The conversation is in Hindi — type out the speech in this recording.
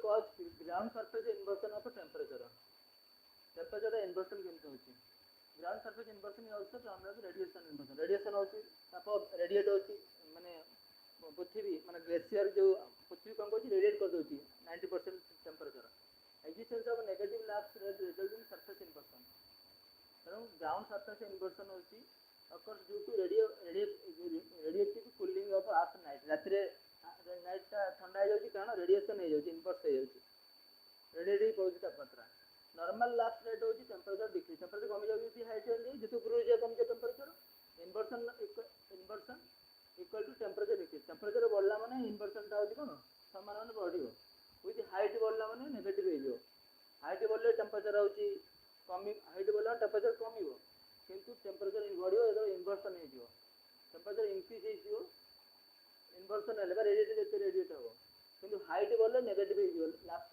cause ground surface inversion of temperature. Temperature inversion केमती होची ground surface inversion also termed as radiation inversion. Radiation होची ताप radiate होची माने पृथ्वी माने ग्लेशियर जो पृथ्वी कौन होची रेडिएट कर दोची 90% temperature. Existence of negative lapse rate resulting surface inversion. तेणु ground surface inversion होची occurs due to radiative cooling of earth night. Ratre night ठंडा हो जाउची कारण रेडिएशन हो जाउची इनवर्स हो जाउची रेडिएटिव पहुंची तापमात्रा. नॉर्मल लैप्स रेट होची टेम्परेचर डिक्रीज टेम्परेचर कमी जाउची हाइट रे जेतु ग्रो जे कम जे temperature inversion equal to temperature decrease. Temperature बढ़ला माने इन्वर्सन ता होची कोन समान माने बढ़िबो विथ हाइट बढ़ला माने नेगेटिव हो जाउ. हाइट बढ़ले टेम्परेचर होची कमी हाइट बढ़ला टेम्परेचर कमिबो किंतु टेम्परेचर बढ़िबो एदो इन्वर्सन हो जिवो. टेम्परेचर इंक्रीज हो जिवो इन्वर्सन हेले रेडिएट जेते रेडिएट हो किंतु हाइट बढ़ले नेगेटिव हो जिवो लैप्स